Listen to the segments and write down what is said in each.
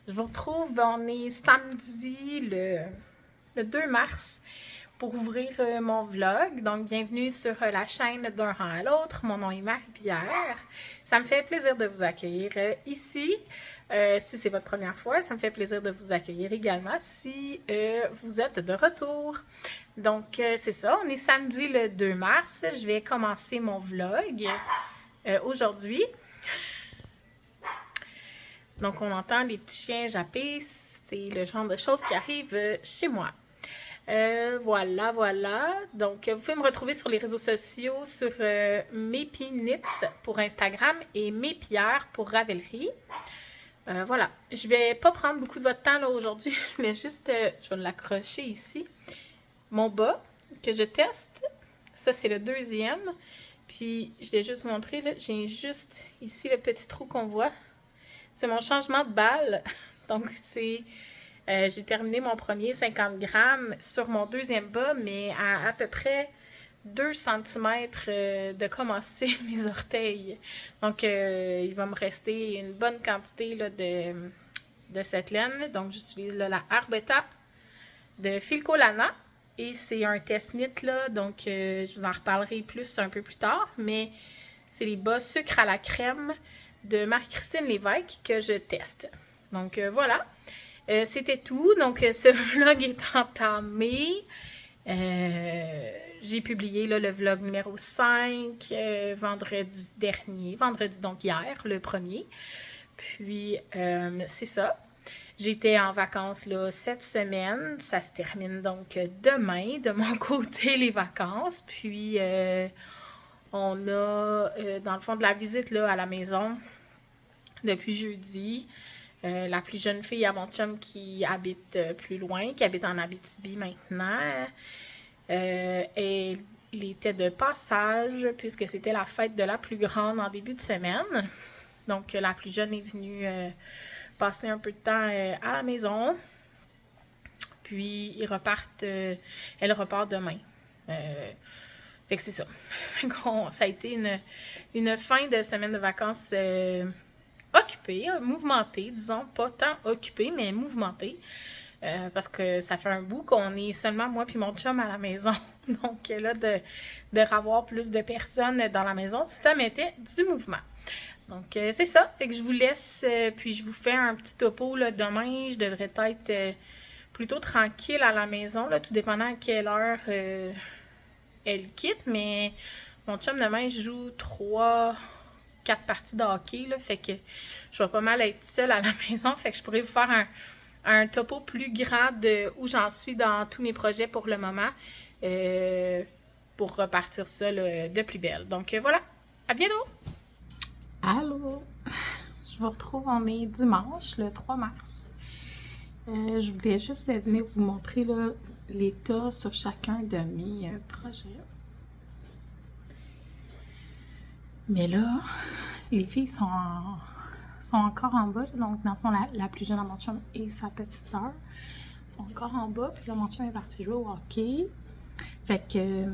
Je vous retrouve, on est samedi le 2 mars pour ouvrir mon vlog. Donc, bienvenue sur la chaîne D'un rang à l'autre. Mon nom est Marie-Pierre. Ça me fait plaisir de vous accueillir ici. Si c'est votre première fois, ça me fait plaisir de vous accueillir également si vous êtes de retour. Donc, c'est ça, on est samedi le 2 mars. Je vais commencer mon vlog aujourd'hui. Donc, on entend les petits chiens japper. C'est le genre de choses qui arrivent chez moi. Voilà. Donc, vous pouvez me retrouver sur les réseaux sociaux sur Mépinits pour Instagram et Mépierre pour Ravelry. Voilà. Je vais pas prendre beaucoup de votre temps là aujourd'hui. Je voulais juste, je vais l'accrocher ici. Mon bas que je teste. Ça, c'est le deuxième. Puis, je l'ai juste montré, là. J'ai juste ici le petit trou qu'on voit. C'est mon changement de balle. Donc, c'est... j'ai terminé mon premier 50 grammes sur mon deuxième bas, mais à peu près 2 cm de commencer mes orteils. Donc, il va me rester une bonne quantité là, de cette laine. Donc, j'utilise là, la Arbetta de Filcolana. Et c'est un test knit, là, donc je vous en reparlerai plus un peu plus tard. Mais c'est les bas sucre à la crème de Marie-Christine Lévesque que je teste. Donc, voilà. C'était tout. Donc, ce vlog est entamé. J'ai publié là, le vlog numéro 5 vendredi dernier. Vendredi, donc hier, le premier. Puis, c'est ça. J'étais en vacances là, cette semaine. Ça se termine donc demain, de mon côté, les vacances. Puis, on a, dans le fond, de la visite là, à la maison depuis jeudi. La plus jeune fille à mon chum qui habite plus loin, qui habite en Abitibi maintenant. Elle était de passage puisque c'était la fête de la plus grande en début de semaine. Donc, la plus jeune est venue passer un peu de temps à la maison. Puis, ils repartent, elle repart demain. Fait que c'est ça. Ça a été une fin de semaine de vacances occupée, mouvementée, disons, pas tant occupée, mais mouvementée. Parce que ça fait un bout qu'on est seulement moi puis mon chum à la maison. Donc là, de revoir plus de personnes dans la maison, ça mettait du mouvement. Donc c'est ça. Fait que je vous laisse, puis je vous fais un petit topo là, demain. Je devrais être plutôt tranquille à la maison, là, tout dépendant à quelle heure elle quitte. Mais mon chum demain joue 4 parties de hockey, là, fait que je vais pas mal être seule à la maison, fait que je pourrais vous faire un topo plus grand de où j'en suis dans tous mes projets pour le moment, pour repartir ça là, de plus belle. Donc voilà, à bientôt! Allô! Je vous retrouve, on est dimanche, le 3 mars. Je voulais juste venir vous montrer là, l'état sur chacun de mes projets. Mais là, les filles sont encore en bas. Donc, dans le fond, la plus jeune à mon chum et sa petite sœur sont encore en bas. Puis là, mon chum est parti jouer au hockey. Fait que...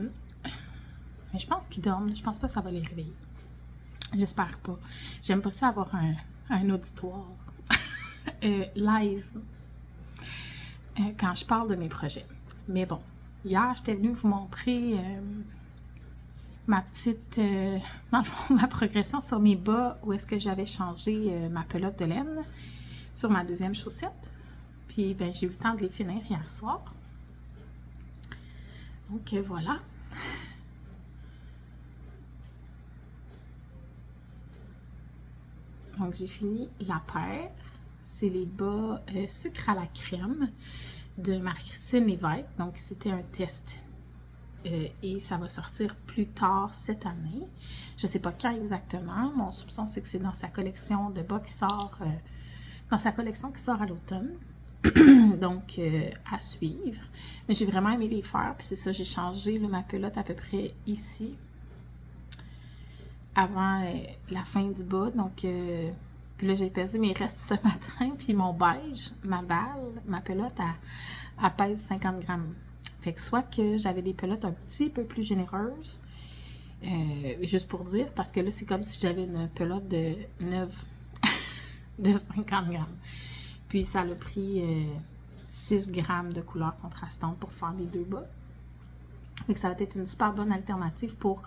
mais je pense qu'ils dorment. Je pense pas que ça va les réveiller. J'espère pas. J'aime pas ça avoir un auditoire live quand je parle de mes projets. Mais bon, hier, j'étais venue vous montrer... ma petite, dans le fond, ma progression sur mes bas, où est-ce que j'avais changé ma pelote de laine sur ma deuxième chaussette. Puis, ben, j'ai eu le temps de les finir hier soir. Donc, voilà. Donc, j'ai fini la paire. C'est les bas sucre à la crème de Marie-Christine Lévesque. Donc, c'était un test. Et ça va sortir plus tard cette année. Je ne sais pas quand exactement. Mon soupçon, c'est que c'est dans sa collection de bas qui sort, dans sa collection qui sort à l'automne. Donc, à suivre. Mais j'ai vraiment aimé les faire. Puis c'est ça, j'ai changé là, ma pelote à peu près ici. Avant la fin du bas. Donc, puis là, j'ai pesé mes restes ce matin. Puis mon beige, ma balle, ma pelote, elle pèse 50 grammes. Fait que soit que j'avais des pelotes un petit peu plus généreuses, juste pour dire, parce que là, c'est comme si j'avais une pelote de 9, de 50 grammes. Puis ça a pris 6 grammes de couleur contrastante pour faire les 2 bas. Donc ça va être une super bonne alternative pour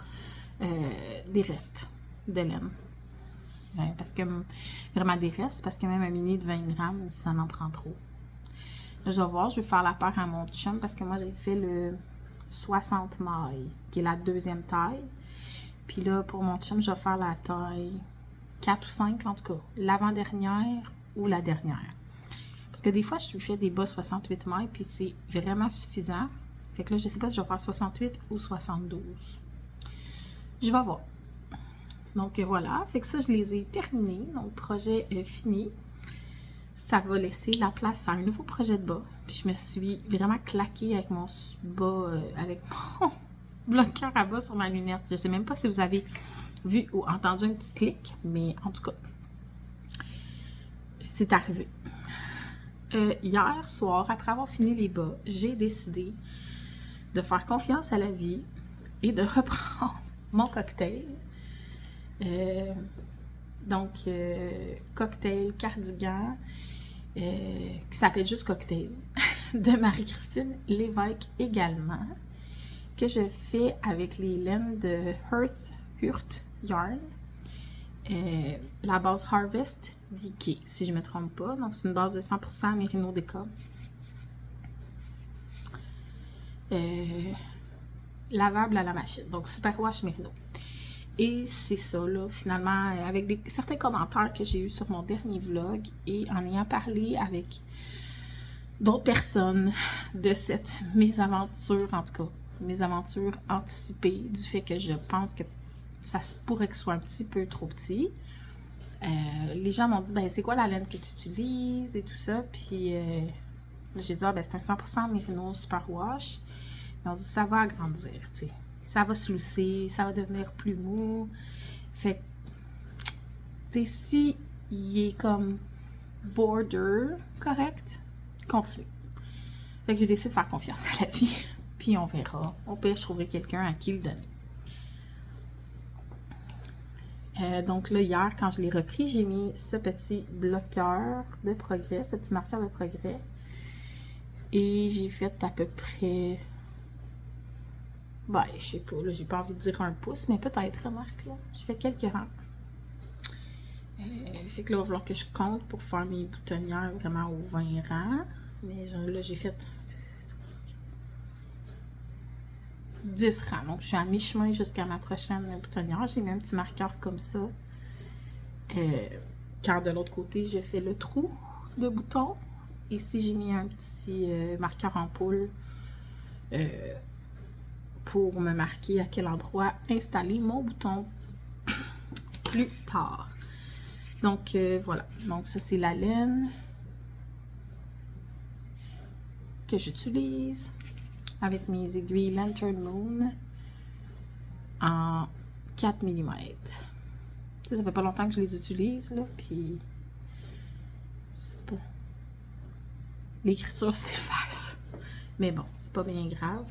des restes de laine. Parce que vraiment des restes, parce que même un mini de 20 grammes, ça en prend trop. Je vais voir, je vais faire la paire à mon chum parce que moi j'ai fait le 60 mailles, qui est la 2e taille. Puis là, pour mon chum, je vais faire la taille 4 ou 5, en tout cas, l'avant-dernière ou la dernière. Parce que des fois, je lui fais des bas 68 mailles, puis c'est vraiment suffisant. Fait que là, je sais pas si je vais faire 68 ou 72. Je vais voir. Donc voilà, fait que ça, je les ai terminés. Donc, projet fini. Ça va laisser la place à un nouveau projet de bas. Puis je me suis vraiment claquée avec mon bas, avec mon bloqueur à bas sur ma lunette. Je sais même pas si vous avez vu ou entendu un petit clic, mais en tout cas, c'est arrivé. Hier soir, après avoir fini les bas, j'ai décidé de faire confiance à la vie et de reprendre mon cocktail. Donc, cocktail cardigan, qui s'appelle juste cocktail, de Marie-Christine Lévesque également, que je fais avec les laines de Hurt Yarn, la base Harvest d'Ikea, si je ne me trompe pas. Donc, c'est une base de 100% Merino Déca. Lavable à la machine, donc Super Wash Merino. Et c'est ça, là, finalement, avec certains commentaires que j'ai eus sur mon dernier vlog et en ayant parlé avec d'autres personnes de cette mésaventure, en tout cas, mésaventure anticipée, du fait que je pense que ça se pourrait que ce soit un petit peu trop petit. Les gens m'ont dit, ben c'est quoi la laine que tu utilises et tout ça, puis j'ai dit, ah, ben c'est un 100% Merino Super Wash. Ils ont dit, ça va agrandir, tu sais. Ça va se lousser, ça va devenir plus mou. Fait tu sais, si il est comme border correct, continue. Fait que j'ai décidé de faire confiance à la vie. Puis on verra. Au pire, je trouverai quelqu'un à qui le donner. Donc là, hier, quand je l'ai repris, j'ai mis ce petit bloqueur de progrès, ce petit marqueur de progrès. Et j'ai fait à peu près... Ben, je sais pas, là, j'ai pas envie de dire 1 pouce, mais peut-être, remarque, là. Je fais quelques rangs. Fait que là, il va falloir que je compte pour faire mes boutonnières vraiment aux 20 rangs. Mais là, j'ai fait 10 rangs. Donc, je suis à mi-chemin jusqu'à ma prochaine boutonnière. J'ai mis un petit marqueur comme ça. Quand de l'autre côté, je fais le trou de bouton. Ici, j'ai mis un petit marqueur en poule pour me marquer à quel endroit installer mon bouton plus tard. Donc, voilà. Donc, ça, c'est la laine que j'utilise avec mes aiguilles Lantern Moon en 4 mm. Ça fait pas longtemps que je les utilise, là, puis l'écriture s'efface. Mais bon, c'est pas bien grave.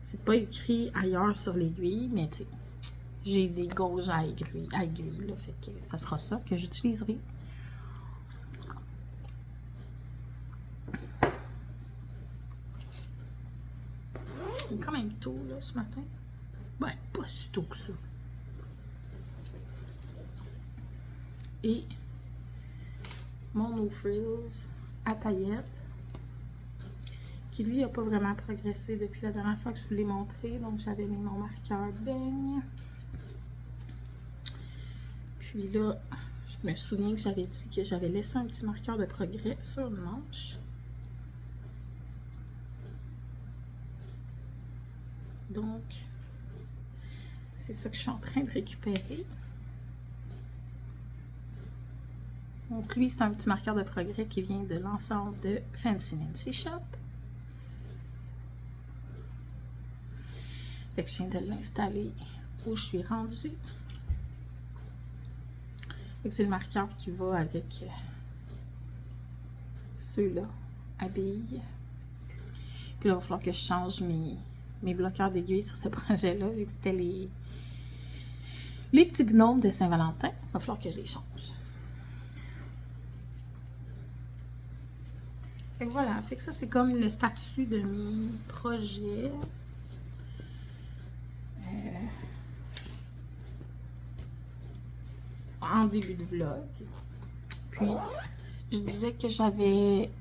C'est pas écrit ailleurs sur l'aiguille, mais tu sais, j'ai des gauges à aiguille, là, fait que ça sera ça que j'utiliserai. Il est quand même tôt, là, ce matin. Ben, pas si tôt que ça. Et mon No Frills à paillettes, qui lui n'a pas vraiment progressé depuis la dernière fois que je vous l'ai montré. Donc, j'avais mis mon marqueur beigne. Puis là, je me souviens que j'avais dit que j'avais laissé un petit marqueur de progrès sur le manche. Donc, c'est ça que je suis en train de récupérer. Donc, lui, c'est un petit marqueur de progrès qui vient de l'ensemble de Fancy Nancy Shop. Fait que je viens de l'installer où je suis rendue. C'est le marqueur qui va avec ceux-là à billes. Puis là, il va falloir que je change mes bloqueurs d'aiguille sur ce projet-là, vu que c'était Les petits gnomes de Saint-Valentin, il va falloir que je les change. Fait que voilà, fait que ça c'est comme le statut de mes projets. En début de vlog. Puis, je disais que j'avais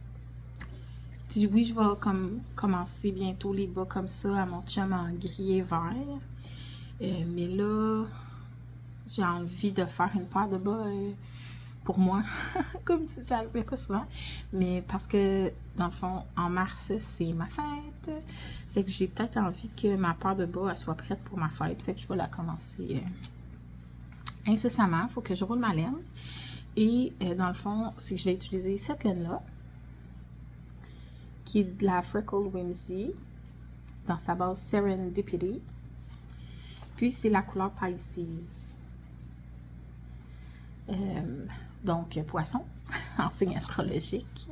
dit oui, je vais commencer bientôt les bas comme ça à mon chum en gris et vert. Mais là, j'ai envie de faire une paire de bas pour moi, comme si ça arrivait pas souvent. Mais parce que, dans le fond, en mars, c'est ma fête. Fait que j'ai peut-être envie que ma paire de bas elle soit prête pour ma fête. Fait que je vais la commencer incessamment. Il faut que je roule ma laine. Et dans le fond, c'est que je vais utiliser cette laine-là, qui est de la Freckle Whimsy, dans sa base Serendipity. Puis c'est la couleur Pisces. Donc, poisson, en signe astrologique.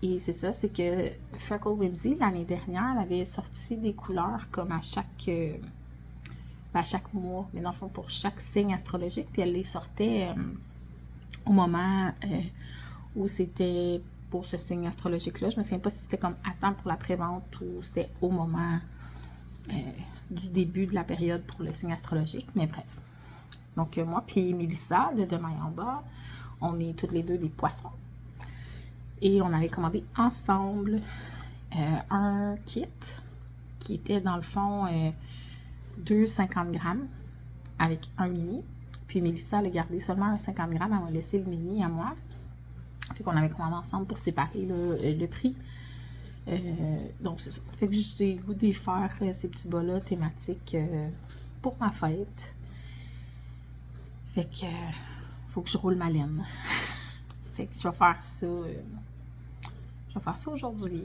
Et c'est ça, c'est que Freckle Whimsy, l'année dernière, elle avait sorti des couleurs comme à chaque mois, mais dans le fond, pour chaque signe astrologique. Puis elle les sortait au moment où c'était pour ce signe astrologique-là. Je me souviens pas si c'était comme à temps pour la prévente ou c'était au moment du début de la période pour le signe astrologique, mais bref. Donc, moi puis Mélissa, de Demain en bas, on est toutes les deux des poissons. Et on avait commandé ensemble un kit qui était dans le fond 2,50 grammes avec un mini. Puis Mélissa, elle a gardé seulement un 50 grammes, elle m'a laissé le mini à moi. Fait qu'on avait commandé ensemble pour séparer le prix. Donc, c'est ça. Fait que j'ai le goût de faire ces petits bas-là thématiques pour ma fête. Fait que faut que je roule ma laine. Fait que je vais faire ça. Je vais faire ça aujourd'hui,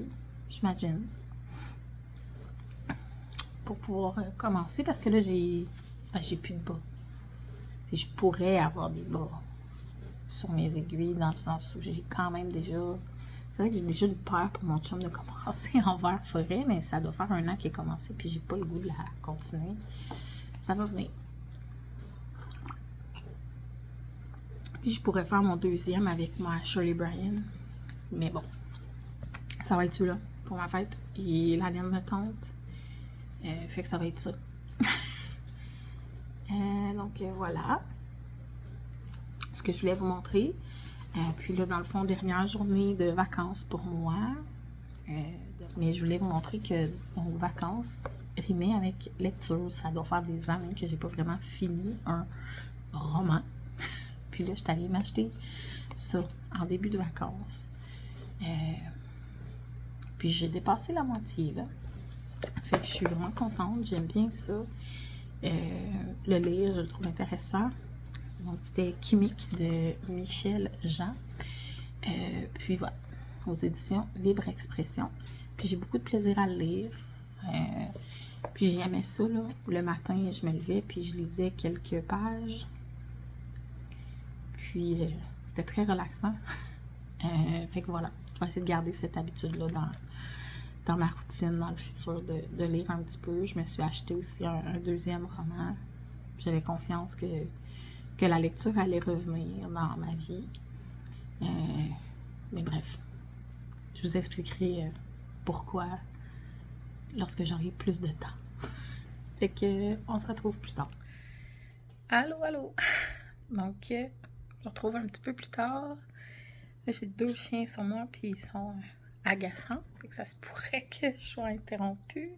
j'imagine. Pour pouvoir commencer. Parce que là, j'ai plus de bas. T'sais, je pourrais avoir des bas sur mes aiguilles, dans le sens où j'ai quand même déjà. C'est vrai que j'ai déjà une paire pour mon chum de commencer en vert forêt, mais ça doit faire 1 an qu'il a commencé, puis j'ai pas le goût de la continuer. Ça va venir. Puis je pourrais faire mon deuxième avec ma Shirley Bryan. Mais bon, ça va être celui-là pour ma fête. Et la laine me tente. Fait que ça va être ça. Donc voilà. Ce que je voulais vous montrer. Puis là, dans le fond, dernière journée de vacances pour moi. Mais je voulais vous montrer que donc, vacances rimées avec lecture. Ça doit faire des années que j'ai pas vraiment fini un roman. Puis là, je suis allée m'acheter ça en début de vacances. Puis j'ai dépassé la moitié, là. Fait que je suis vraiment contente. J'aime bien ça. Le lire, je le trouve intéressant. Donc, c'était Chimique de Michel Jean. Puis voilà, aux éditions Libre Expression. Puis j'ai beaucoup de plaisir à le lire. Puis j'aimais ça, là. Le matin, je me levais, puis je lisais quelques pages. Puis, c'était très relaxant. Fait que voilà, je vais essayer de garder cette habitude-là dans ma routine, dans le futur, de lire un petit peu. Je me suis acheté aussi un deuxième roman. J'avais confiance que la lecture allait revenir dans ma vie. Mais bref, je vous expliquerai pourquoi lorsque j'aurai plus de temps. Fait que, on se retrouve plus tard. Allô, allô! Donc, je me retrouve un petit peu plus tard. Là, j'ai 2 chiens sur moi, puis ils sont agaçants. Fait que ça se pourrait que je sois interrompue.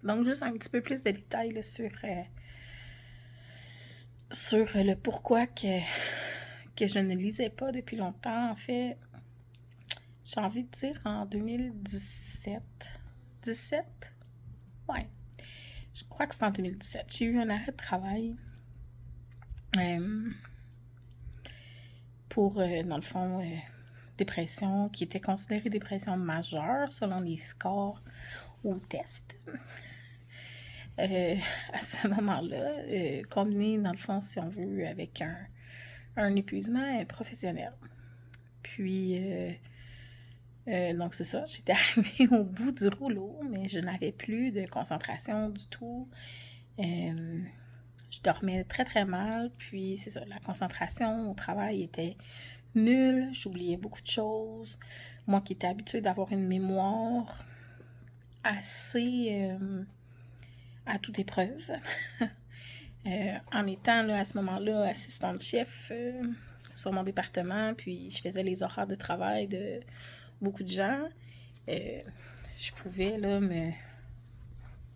Donc, juste un petit peu plus de détails là, sur le pourquoi que je ne lisais pas depuis longtemps. En fait, j'ai envie de dire en 2017. 17? Ouais. Je crois que c'est en 2017. J'ai eu un arrêt de travail. Pour, dans le fond, dépression qui était considérée dépression majeure selon les scores au test. À ce moment-là, combiné, dans le fond, si on veut, avec un épuisement professionnel. Puis, donc c'est ça, j'étais arrivée au bout du rouleau, mais je n'avais plus de concentration du tout. Je dormais très très mal, puis c'est ça, la concentration au travail était nulle, j'oubliais beaucoup de choses. Moi qui étais habituée d'avoir une mémoire assez à toute épreuve, en étant là, à ce moment-là assistante chef sur mon département, puis je faisais les horaires de travail de beaucoup de gens, je pouvais là me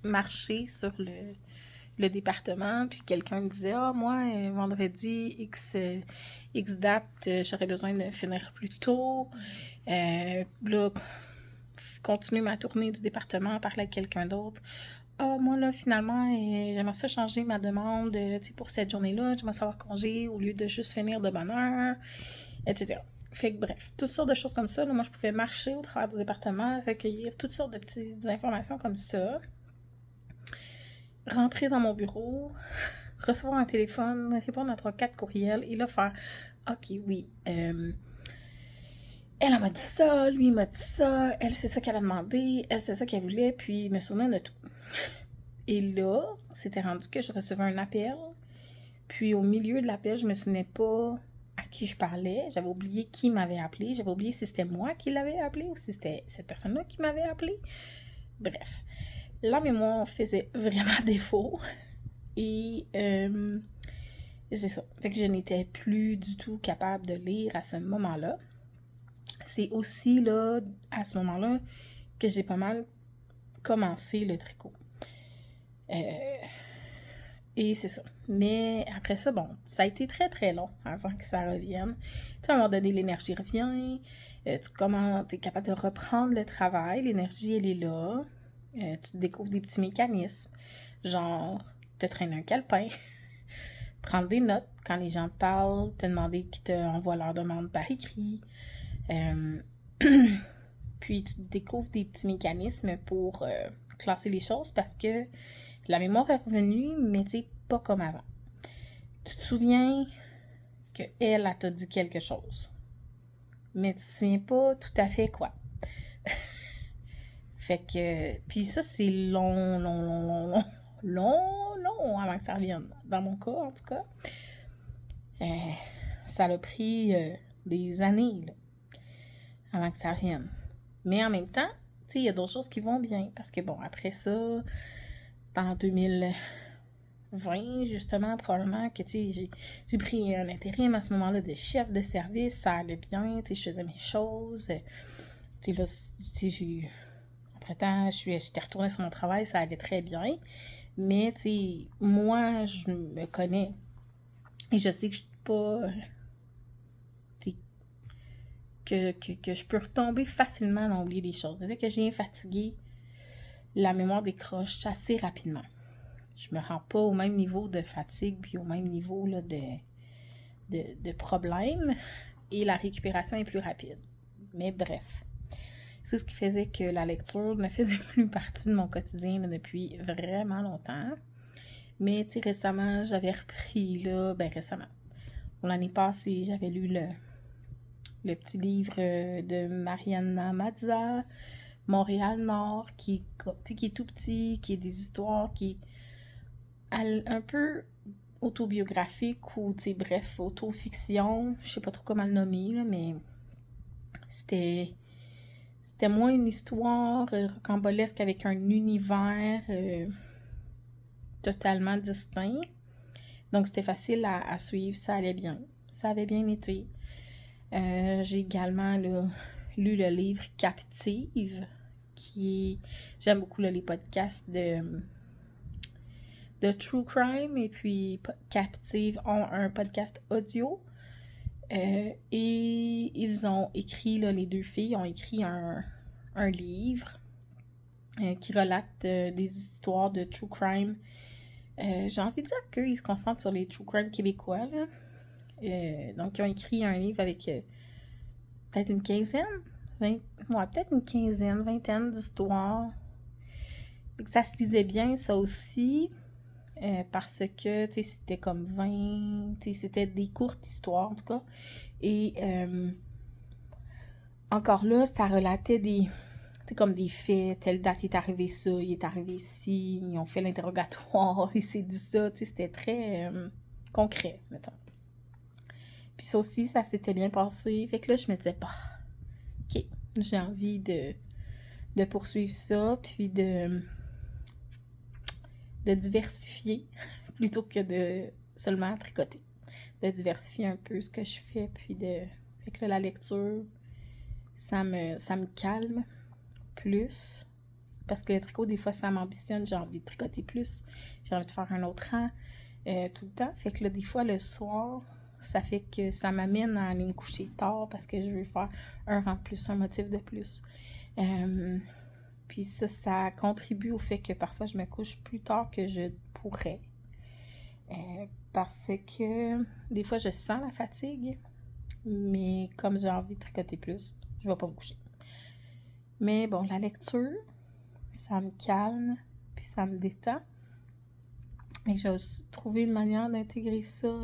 marcher sur le département, puis quelqu'un me disait « Ah, moi, vendredi, X date, j'aurais besoin de finir plus tôt. Là, continuer ma tournée du département, parler à quelqu'un d'autre. Ah, moi, là, finalement, j'aimerais ça changer ma demande pour cette journée-là. J'aimerais savoir congé au lieu de juste finir de bonne heure, etc. » Fait que bref, toutes sortes de choses comme ça. Là, moi, je pouvais marcher au travers du département, recueillir toutes sortes de petites informations comme ça, rentrer dans mon bureau, recevoir un téléphone, répondre à 3-4 courriels et là faire « Ok, oui, elle m'a dit ça, lui il m'a dit ça, elle c'est ça qu'elle a demandé, elle c'est ça qu'elle voulait, puis me souvenir de tout. » Et là, c'était rendu que je recevais un appel, puis au milieu de l'appel, je me souvenais pas à qui je parlais, j'avais oublié qui m'avait appelé, j'avais oublié si c'était moi qui l'avais appelé ou si c'était cette personne-là qui m'avait appelé. Bref, la mémoire faisait vraiment défaut. Et c'est ça. Fait que je n'étais plus du tout capable de lire à ce moment-là. C'est aussi là, à ce moment-là, que j'ai pas mal commencé le tricot. Et c'est ça. Mais après ça, bon, ça a été très très long avant que ça revienne. Tu sais, à un moment donné, l'énergie revient. Tu es capable de reprendre le travail. L'énergie, elle est là. Tu découvres des petits mécanismes. Genre, te traîner un calepin. Prendre des notes quand les gens te parlent. Te demander qu'ils te envoient leur demande par écrit. Puis tu découvres des petits mécanismes pour classer les choses parce que la mémoire est revenue, mais tu sais, pas comme avant. Tu te souviens qu'elle t'a dit quelque chose, mais tu te souviens pas tout à fait quoi. Fait que, puis ça, c'est long avant que ça revienne. Dans mon cas, en tout cas, ça a pris des années là, avant que ça revienne. Mais en même temps, tu sais, il y a d'autres choses qui vont bien. Parce que bon, après ça, en 2020, justement, probablement que, tu sais, j'ai pris un intérim à ce moment-là de chef de service. Ça allait bien, tu sais, je faisais mes choses. Tu sais, là, tu sais, entre-temps, j'étais retournée sur mon travail, ça allait très bien. Mais, tu sais, moi, je me connais. Et je sais que je suis pas... Que je peux retomber facilement dans oublier des choses. Dès que je viens fatiguée, la mémoire décroche assez rapidement. Je me rends pas au même niveau de fatigue puis au même niveau là, de problème et la récupération est plus rapide. Mais bref, c'est ce qui faisait que la lecture ne faisait plus partie de mon quotidien là, depuis vraiment longtemps. Mais tu sais, récemment, j'avais repris là, récemment. L'année passée, j'avais lu le petit livre de Mariana Mazza, Montréal-Nord, qui est tout petit, qui est des histoires qui est un peu autobiographique ou, bref, autofiction. Je sais pas trop comment le nommer, là, mais c'était moins une histoire rocambolesque avec un univers totalement distinct. Donc, c'était facile à suivre, ça allait bien. Ça avait bien été. J'ai également là, lu le livre Captive, j'aime beaucoup là, les podcasts de True Crime, et puis Captive ont un podcast audio. Et ils ont écrit, là, les deux filles ont écrit un livre qui relate des histoires de True Crime. J'ai envie de dire qu'ils se concentrent sur les True Crime québécois, là. Donc, ils ont écrit un livre avec peut-être une quinzaine, vingtaine d'histoires. Ça se lisait bien, ça aussi, parce que, tu sais, c'était comme 20, tu sais, c'était des courtes histoires, en tout cas. Et encore là, ça relatait des C'est comme des faits, telle date il est arrivé ça, il est arrivé ici, ils ont fait l'interrogatoire, il s'est dit ça, tu sais, c'était très concret, mettons. Puis ça aussi, ça s'était bien passé. Fait que là, je me disais, bah, ok, j'ai envie de poursuivre ça, puis de diversifier plutôt que de seulement tricoter. De diversifier un peu ce que je fais, puis de... Fait que là, la lecture, ça me calme plus. Parce que le tricot, des fois, ça m'ambitionne. J'ai envie de tricoter plus. J'ai envie de faire un autre rang tout le temps. Fait que là, des fois, le soir, ça fait que ça m'amène à aller me coucher tard parce que je veux faire un rang de plus, un motif de plus. Puis ça contribue au fait que parfois, je me couche plus tard que je pourrais. Parce que des fois, je sens la fatigue. Mais comme j'ai envie de tricoter plus, je vais pas me coucher. Mais bon, la lecture, ça me calme, puis ça me détend. Et j'ai aussi trouvé une manière d'intégrer ça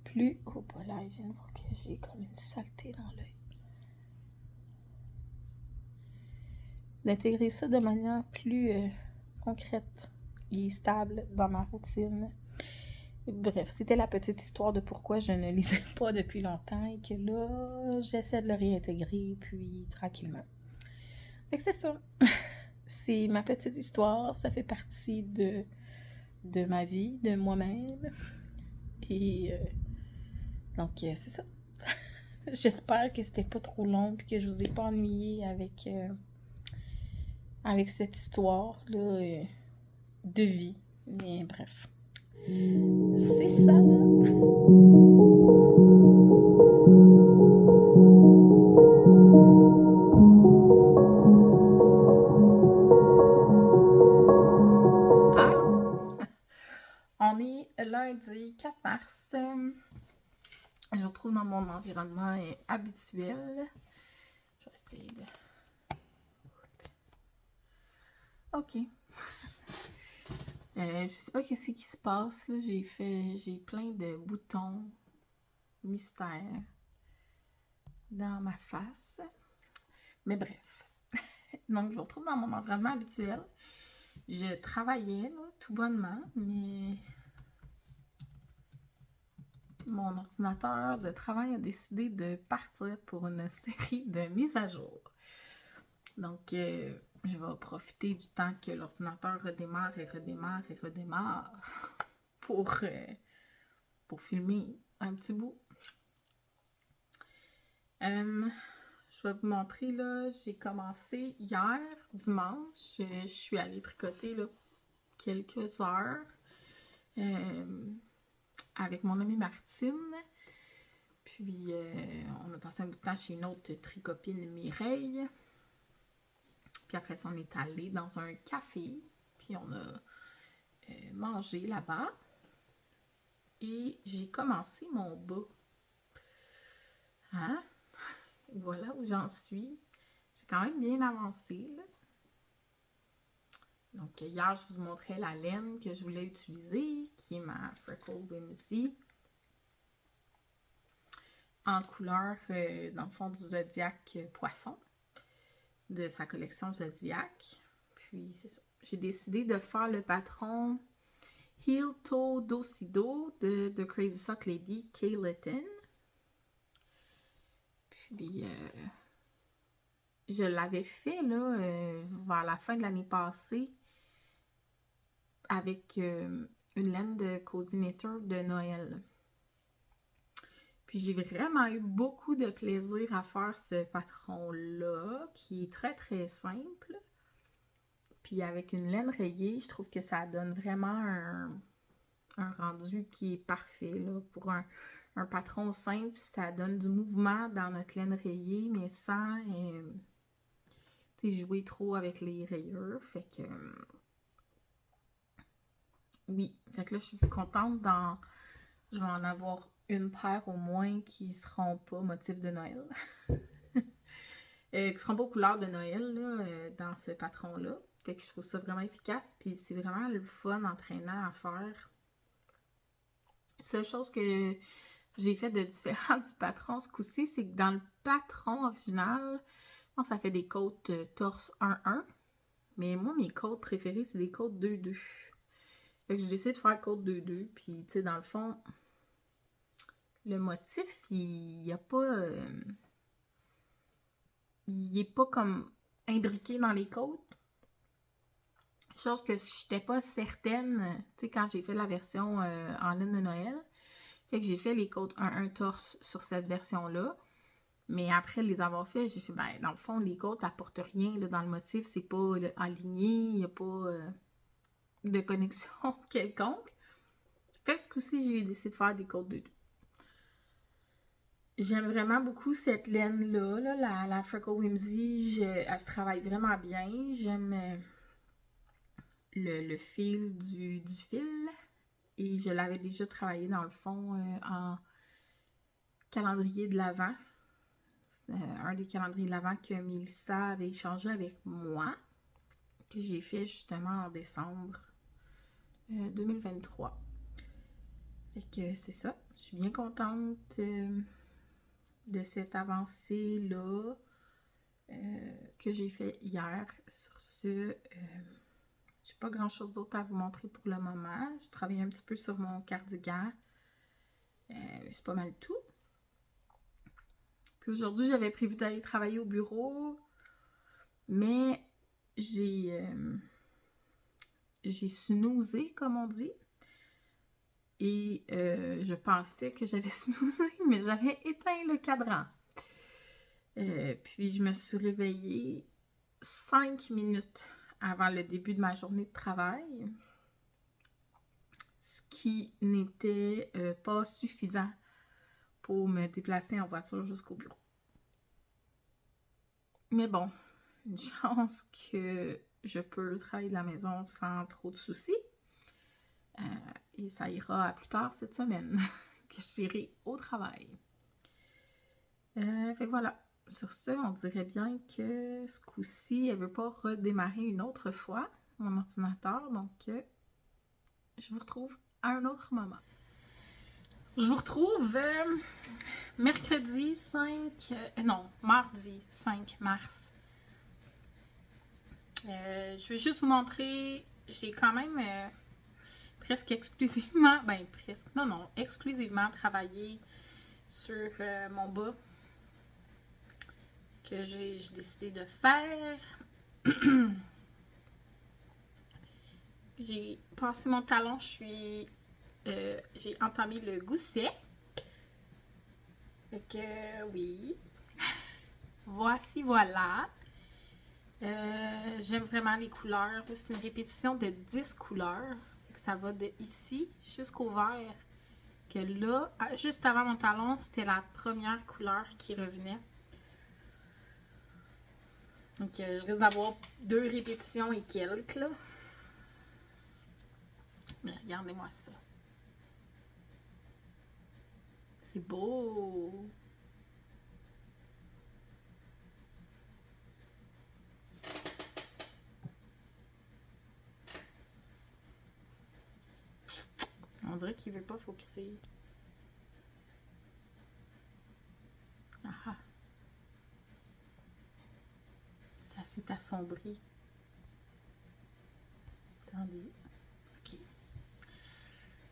plus... Oh, bah là, je viens de voir que j'ai comme une saleté dans l'œil. D'intégrer ça de manière plus concrète et stable dans ma routine. Bref, c'était la petite histoire de pourquoi je ne lisais pas depuis longtemps et que là, j'essaie de le réintégrer, puis tranquillement. Fait que c'est ça. C'est ma petite histoire. Ça fait partie de ma vie, de moi-même. Et donc, c'est ça. J'espère que c'était pas trop long et que je vous ai pas ennuyé avec cette histoire-là de vie. Mais bref. C'est ça. On est lundi 4 mars. Je me retrouve dans mon environnement habituel. Je vais essayer de... Ok. Je sais pas qu'est-ce qui se passe. Là. J'ai plein de boutons mystères dans ma face. Mais bref. Donc, je me retrouve dans mon environnement habituel. Je travaillais là, tout bonnement, mais mon ordinateur de travail a décidé de partir pour une série de mises à jour. Donc, je vais profiter du temps que l'ordinateur redémarre pour filmer un petit bout. Je vais vous montrer, là, j'ai commencé hier, dimanche, je suis allée tricoter là, quelques heures avec mon amie Martine. Puis, on a passé un bout de temps chez une autre tricopine, Mireille. Puis après ça, on est allé dans un café. Puis on a mangé là-bas. Et j'ai commencé mon bas. Hein? Voilà où j'en suis. J'ai quand même bien avancé, là. Donc, hier, je vous montrais la laine que je voulais utiliser, qui est ma Freckle Whimsy. En couleur, dans le fond, du Zodiac Poisson, de sa collection Zodiac. Puis, c'est ça. J'ai décidé de faire le patron Heel Toe Docido de Crazy Sock Lady Kay Litton. Puis, je l'avais fait, là, vers la fin de l'année passée, avec une laine de Cozy Knitter de Noël. Puis j'ai vraiment eu beaucoup de plaisir à faire ce patron-là, qui est très très simple. Puis avec une laine rayée, je trouve que ça donne vraiment un rendu qui est parfait, là. Pour un patron simple, ça donne du mouvement dans notre laine rayée, mais sans jouer trop avec les rayures. Fait que... oui, fait que là, je suis contente je vais en avoir une paire au moins qui seront pas motif de Noël. Qui seront pas couleur de Noël, là, dans ce patron-là. Fait que je trouve ça vraiment efficace. Puis c'est vraiment le fun entraînant à faire. Seule chose que j'ai fait de différent du patron ce coup-ci, c'est que dans le patron original, pense que ça fait des côtes torse 1-1. Mais moi, mes côtes préférées, c'est des côtes 2-2. Fait que j'ai décidé de faire côte 2-2. Puis, tu sais, dans le fond, le motif, il n'y a pas... il est pas comme imbriqué dans les côtes. Chose que je n'étais pas certaine, tu sais, quand j'ai fait la version en laine de Noël. Fait que j'ai fait les côtes 1-1 torse sur cette version-là. Mais après les avoir fait, j'ai fait, ben, dans le fond, les côtes n'apportent rien là, dans le motif. C'est pas là, aligné, il n'y a pas de connexion quelconque. Fait que ce coup-ci, j'ai décidé de faire des côtes 2-2. J'aime vraiment beaucoup cette laine-là, là, la Freckle Whimsy. Elle se travaille vraiment bien. J'aime le fil du fil. Et je l'avais déjà travaillé dans le fond en calendrier de l'Avent. Un des calendriers de l'Avent que Mélissa avait échangé avec moi. Que j'ai fait justement en décembre 2023. Fait que c'est ça. Je suis bien contente de cette avancée-là que j'ai fait hier. Sur ce, j'ai pas grand-chose d'autre à vous montrer pour le moment. Je travaille un petit peu sur mon cardigan. C'est pas mal tout. Puis aujourd'hui, j'avais prévu d'aller travailler au bureau, mais j'ai snoozé, comme on dit. Et je pensais que j'avais snoozé, mais j'avais éteint le cadran. Puis je me suis réveillée 5 minutes avant le début de ma journée de travail, ce qui n'était pas suffisant pour me déplacer en voiture jusqu'au bureau. Mais bon, une chance que je peux travailler de la maison sans trop de soucis. Et ça ira plus tard cette semaine que j'irai au travail. Fait que voilà. Sur ce, on dirait bien que ce coup-ci, elle ne veut pas redémarrer une autre fois, mon ordinateur. Donc, je vous retrouve à un autre moment. Je vous retrouve mardi 5 mars. Je vais juste vous montrer, j'ai quand même exclusivement travaillé sur mon bas que j'ai décidé de faire. J'ai passé mon talon, j'ai entamé le gousset. Fait que oui, voilà. J'aime vraiment les couleurs. C'est une répétition de 10 couleurs. Fait que ça va de ici jusqu'au vert. Que là, juste avant mon talon, c'était la première couleur qui revenait. Donc, je risque d'avoir 2 répétitions et quelques, là. Mais regardez-moi ça. C'est beau! On dirait qu'il veut pas focusser. Ah! Ça s'est assombri. Attendez. OK.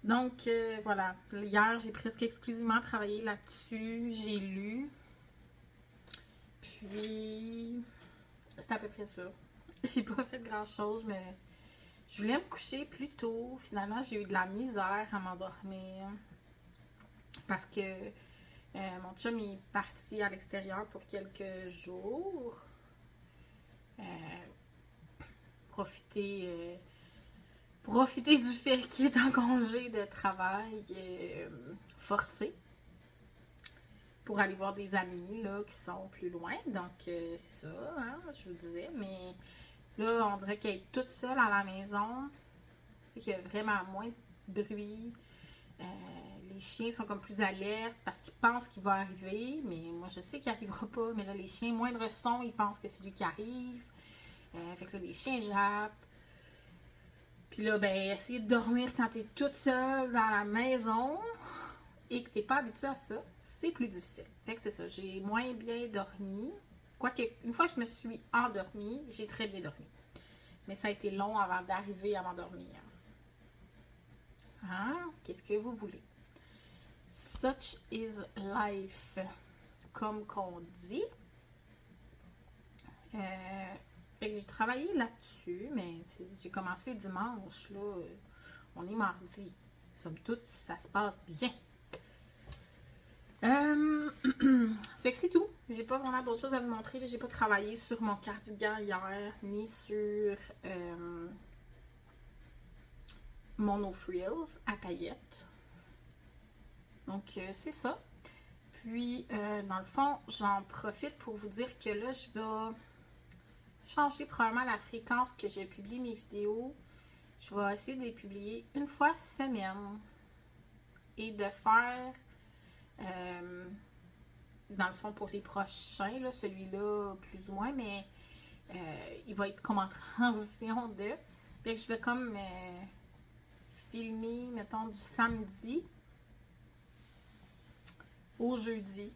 Donc, voilà. Hier, j'ai presque exclusivement travaillé là-dessus. J'ai lu. Puis, c'est à peu près ça. J'ai pas fait grand-chose, mais je voulais me coucher plus tôt. Finalement, j'ai eu de la misère à m'endormir. Parce que mon chum est parti à l'extérieur pour quelques jours. Profiter du fait qu'il est en congé de travail forcé pour aller voir des amis là, qui sont plus loin. Donc, c'est ça, hein, je vous disais. Mais là, on dirait qu'elle est toute seule à la maison. Fait qu'il y a vraiment moins de bruit. Les chiens sont comme plus alertes parce qu'ils pensent qu'il va arriver. Mais moi, je sais qu'il n'arrivera pas. Mais là, les chiens, moindre son, ils pensent que c'est lui qui arrive. Fait que là, les chiens jappent. Puis là, ben, essayer de dormir quand t'es toute seule dans la maison et que t'es pas habituée à ça, c'est plus difficile. Fait que c'est ça, j'ai moins bien dormi. Quoique, une fois que je me suis endormie, j'ai très bien dormi. Mais ça a été long avant d'arriver à m'endormir. Ah, qu'est-ce que vous voulez? Such is life, comme qu'on dit. J'ai travaillé là-dessus, mais j'ai commencé dimanche, là. On est mardi. Somme toute, ça se passe bien. Fait que c'est tout. J'ai pas vraiment d'autres choses à vous montrer. J'ai pas travaillé sur mon cardigan hier, ni sur mon No Frills à paillettes. Donc, c'est ça. Puis, dans le fond, j'en profite pour vous dire que là, je vais changer probablement la fréquence que je publie mes vidéos. Je vais essayer de les publier une fois semaine et de faire, dans le fond, pour les prochains, là, celui-là plus ou moins, mais il va être comme en transition de. Fait que je vais comme filmer, mettons, du samedi au jeudi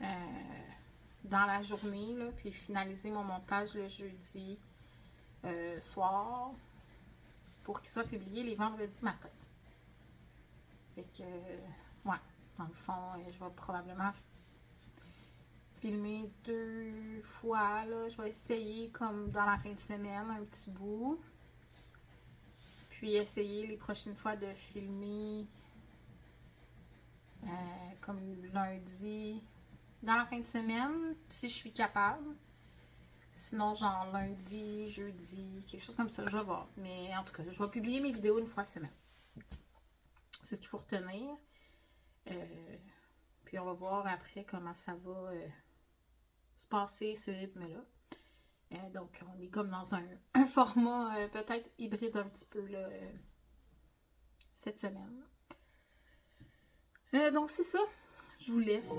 dans la journée, là, puis finaliser mon montage le jeudi soir pour qu'il soit publié les vendredis matin. Fait que, ouais, dans le fond, je vais probablement filmer 2 fois, là. Je vais essayer comme dans la fin de semaine, un petit bout. Puis essayer les prochaines fois de filmer comme lundi dans la fin de semaine, si je suis capable. Sinon, genre lundi, jeudi, quelque chose comme ça, je vais voir. Mais en tout cas, je vais publier mes vidéos une fois semaine. C'est ce qu'il faut retenir. Puis on va voir après comment ça va se passer, ce rythme-là. Donc, on est comme dans un format peut-être hybride un petit peu là, cette semaine. Donc, c'est ça. Je vous laisse.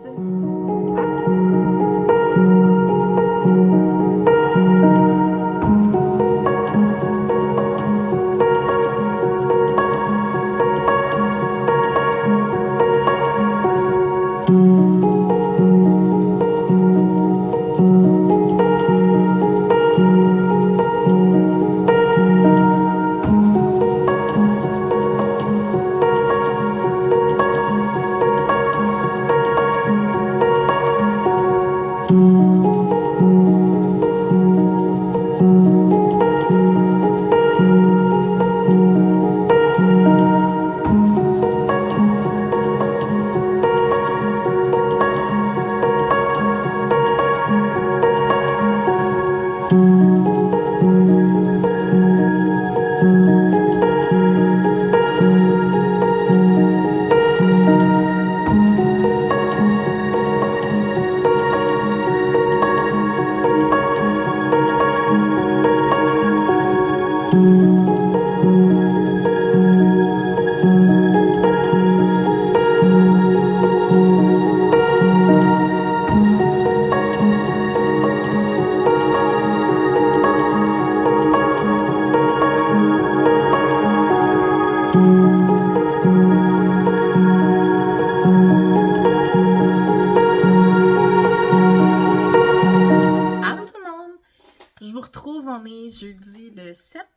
Jeudi le 7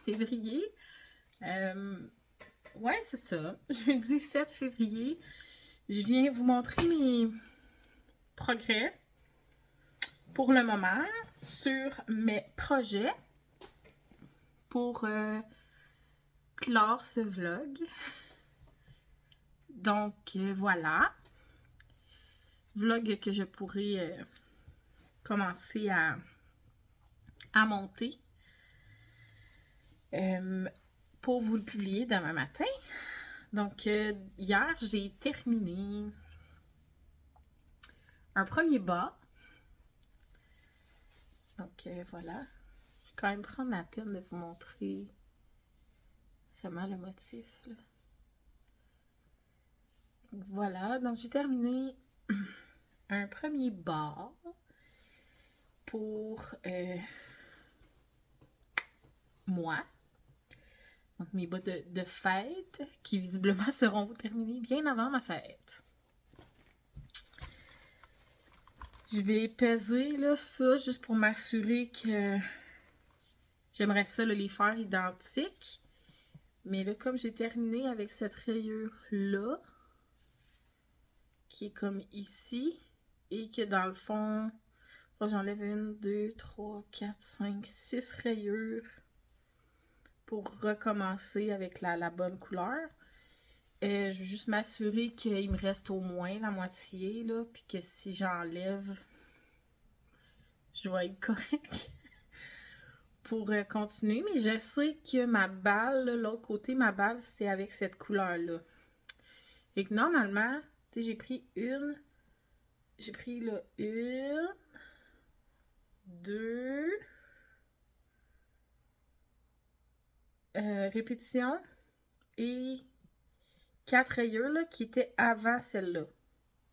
février. Ouais, c'est ça. Jeudi 7 février. Je viens vous montrer mes progrès pour le moment sur mes projets pour clore ce vlog. Donc, voilà. Vlog que je pourrais commencer à monter pour vous le publier demain matin. Donc, hier, j'ai terminé un premier bas. Donc, voilà. Je vais quand même prendre la peine de vous montrer vraiment le motif, là. Voilà. Donc, j'ai terminé un premier bas pour moi. Donc, mes bas de fête qui visiblement seront terminés bien avant ma fête. Je vais peser là, ça juste pour m'assurer que j'aimerais ça là, les faire identiques. Mais là, comme j'ai terminé avec cette rayure-là, qui est comme ici, et que dans le fond, j'enlève 1, 2, 3, 4, 5, 6 rayures pour recommencer avec la bonne couleur. Je vais juste m'assurer qu'il me reste au moins la moitié, là, puis que si j'enlève, je vais être correct pour continuer. Mais je sais que ma balle, l'autre côté, ma balle, c'était avec cette couleur-là. Et que normalement, tu sais, j'ai pris là, 1, 2 répétitions et 4 rayures là, qui étaient avant celle-là.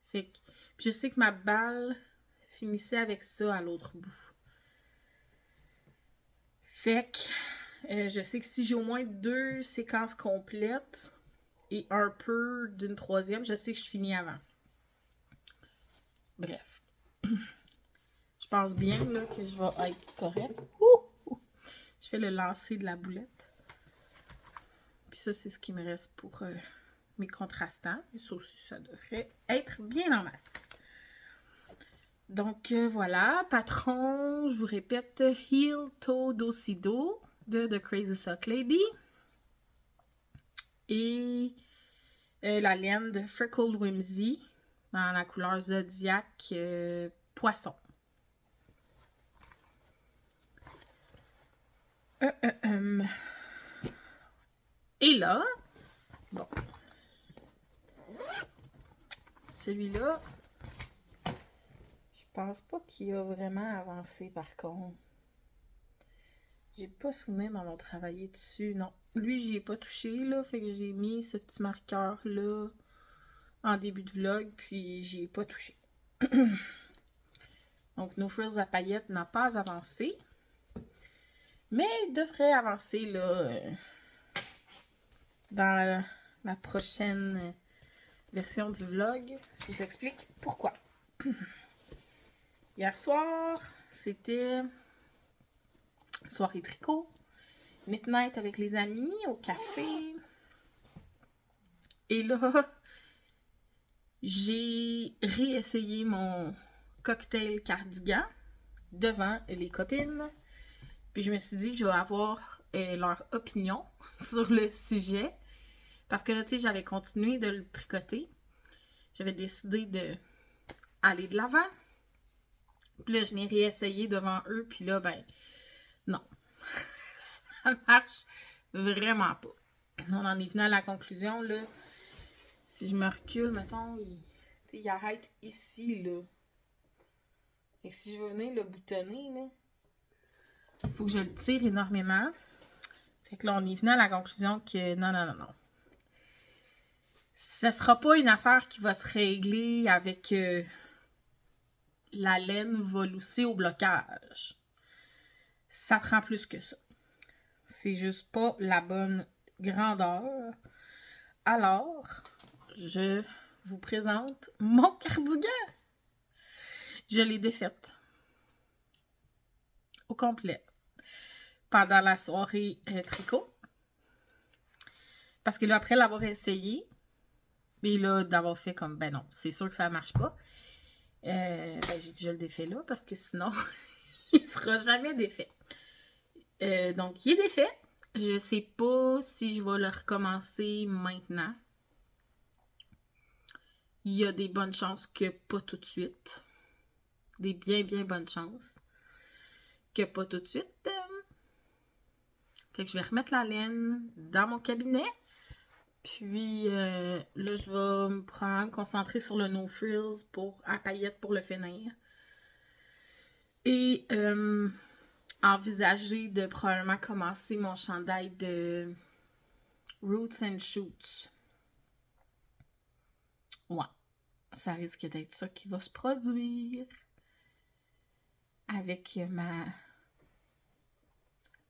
Fait que je sais que ma balle finissait avec ça à l'autre bout. Fait que je sais que si j'ai au moins 2 séquences complètes et un peu d'une troisième, je sais que je finis avant. Bref. Je pense bien là, que je vais être correct. Je fais le lancer de la boulette. Puis ça, c'est ce qui me reste pour mes contrastants. Et ça aussi, ça devrait être bien en masse. Donc voilà, patron, je vous répète, Heel Toe Do Si Do de The Crazy Sock Lady. Et la laine de Freckled Whimsy dans la couleur Zodiac Poisson. Et là, bon, celui-là, je pense pas qu'il a vraiment avancé par contre. J'ai pas souvenir d'avoir travaillé dessus, non. Lui, j'y ai pas touché, là, fait que j'ai mis ce petit marqueur-là en début de vlog, puis j'y ai pas touché. Donc, No Frills à paillettes n'a pas avancé. Mais il devrait avancer, là, dans la prochaine version du vlog. Je vous explique pourquoi. Hier soir, c'était soirée tricot. Midnight avec les amis, au café. Et là, j'ai réessayé mon cocktail cardigan devant les copines. Puis je me suis dit que je vais avoir leur opinion sur le sujet. Parce que là, tu sais, j'avais continué de le tricoter. J'avais décidé d'aller de l'avant. Puis là, je l'ai réessayé devant eux. Puis là, ben, non. Ça marche vraiment pas. On en est venu à la conclusion, là. Si je me recule, mettons, il arrête ici, là. Fait que si je veux venir le boutonner, là, il faut que je le tire énormément. Fait que là, on est venu à la conclusion que non. Ça sera pas une affaire qui va se régler avec la laine va lousser au blocage. Ça prend plus que ça. C'est juste pas la bonne grandeur. Alors, je vous présente mon cardigan. Je l'ai défaite au complet pendant la soirée tricot. Parce que là, après l'avoir essayé, et là, d'avoir fait comme, ben non, c'est sûr que ça marche pas. Ben, j'ai dit, je le défais là, parce que sinon, il sera jamais défait. Donc, il est défait. Je sais pas si je vais le recommencer maintenant. Il y a des bonnes chances que pas tout de suite. Des bien bonnes chances que pas tout de suite. Fait que je vais remettre la laine dans mon cabinet. Puis là, je vais me probablement me concentrer sur le No Frills à paillettes pour le finir. Et envisager de probablement commencer mon chandail de Roots and Shoots. Ouais. Ça risque d'être ça qui va se produire avec ma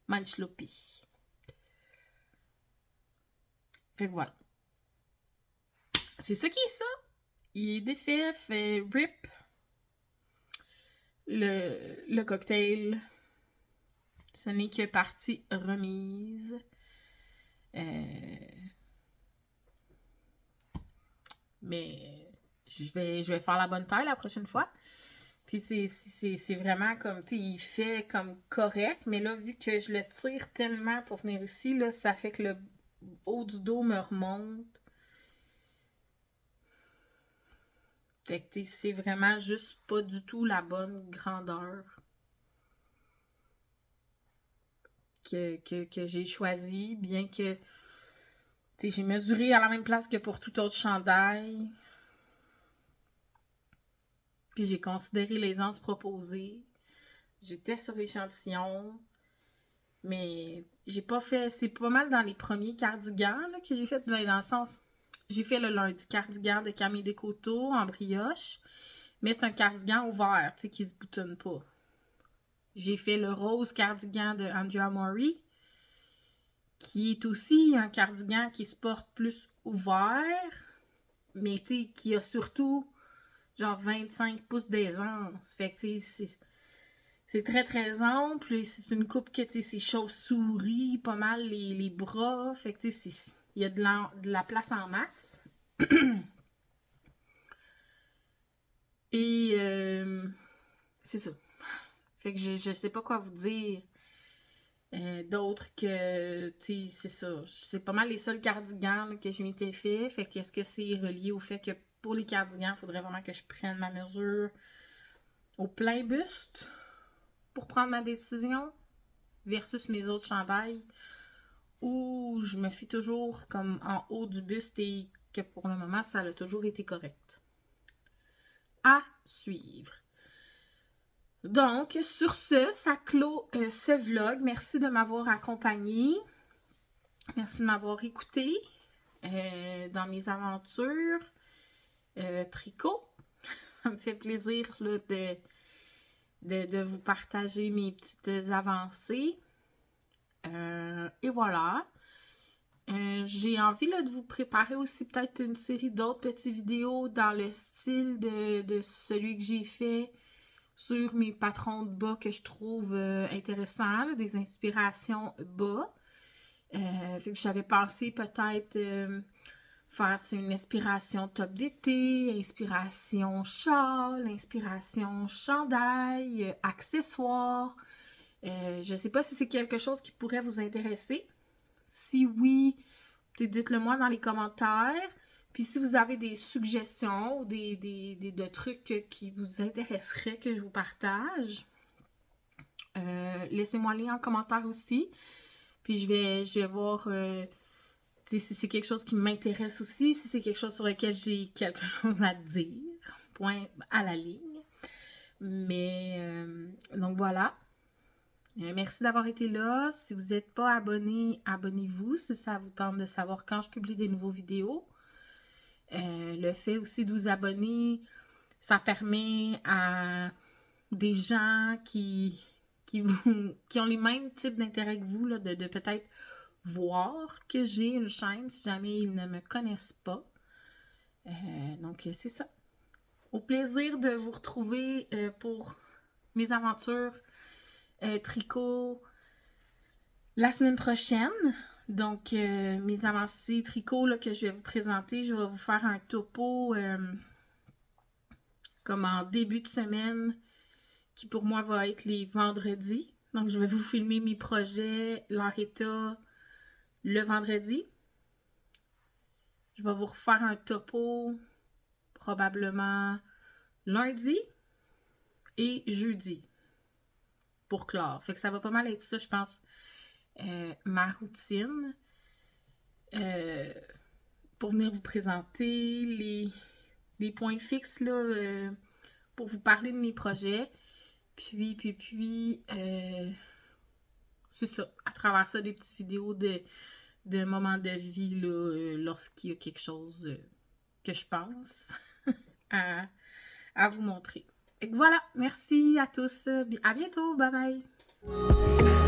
Manchlopi. Fait que voilà. C'est ça qui est ça. Il est défait, fait rip. le cocktail. Ce n'est que partie remise. Mais je vais faire la bonne taille la prochaine fois. Puis c'est vraiment comme, tu sais, il fait comme correct. Mais là, vu que je le tire tellement pour venir ici, là, ça fait que le haut du dos me remonte. Fait que c'est vraiment juste pas du tout la bonne grandeur que j'ai choisie, bien que j'ai mesuré à la même place que pour tout autre chandail. Puis j'ai considéré les anses proposées. J'étais sur l'échantillon. Mais j'ai pas fait. C'est pas mal dans les premiers cardigans là, que j'ai fait. Dans le sens. J'ai fait le lundi cardigan de Camille Descoteaux en brioche. Mais c'est un cardigan ouvert, tu sais, qui se boutonne pas. J'ai fait le rose cardigan de Andrea Mori, qui est aussi un cardigan qui se porte plus ouvert, mais tu sais, qui a surtout genre 25 pouces d'aisance. Fait que tu sais, c'est très très ample. C'est une coupe que tu sais, c'est chauve-souris, pas mal les bras. Fait que tu sais, il y a de la place en masse. Et c'est ça. Fait que je sais pas quoi vous dire d'autre que, tu sais, c'est ça. C'est pas mal les seuls cardigans là, que je m'étais fait. Fait que est-ce que c'est relié au fait que pour les cardigans, il faudrait vraiment que je prenne ma mesure au plein buste pour prendre ma décision versus mes autres chandails où je me fie toujours comme en haut du buste et que pour le moment, ça a toujours été correct. À suivre. Donc, sur ce, ça clôt ce vlog. Merci de m'avoir accompagné. Merci de m'avoir écouté dans mes aventures tricot. Ça me fait plaisir là, de vous partager mes petites avancées. Et voilà. J'ai envie là, de vous préparer aussi peut-être une série d'autres petites vidéos dans le style de celui que j'ai fait sur mes patrons de bas que je trouve intéressants, là, des inspirations bas. Fait que j'avais pensé peut-être faire une inspiration top d'été, inspiration châle, inspiration chandail, accessoires. Je sais pas si c'est quelque chose qui pourrait vous intéresser. Si oui, dites-le moi dans les commentaires. Puis si vous avez des suggestions ou de trucs qui vous intéresseraient que je vous partage, laissez-moi les en commentaire aussi. Puis je vais voir si c'est quelque chose qui m'intéresse aussi, si c'est quelque chose sur lequel j'ai quelque chose à dire. Point à la ligne. Mais donc voilà. Merci d'avoir été là. Si vous n'êtes pas abonné, abonnez-vous si ça vous tente de savoir quand je publie des nouveaux vidéos. Le fait aussi de vous abonner, ça permet à des gens qui ont les mêmes types d'intérêt que vous, là, de peut-être voir que j'ai une chaîne si jamais ils ne me connaissent pas. Donc, c'est ça. Au plaisir de vous retrouver pour mes aventures tricot la semaine prochaine. Donc, mes avancées tricot là, que je vais vous présenter, je vais vous faire un topo comme en début de semaine qui pour moi va être les vendredis. Donc, je vais vous filmer mes projets, leur état le vendredi. Je vais vous refaire un topo probablement lundi et jeudi pour clore. Fait que ça va pas mal être ça, je pense, ma routine pour venir vous présenter les points fixes là, pour vous parler de mes projets. Puis c'est ça, à travers ça, des petites vidéos de moments de vie là, lorsqu'il y a quelque chose que je pense à vous montrer. Et voilà, merci à tous. À bientôt. Bye bye.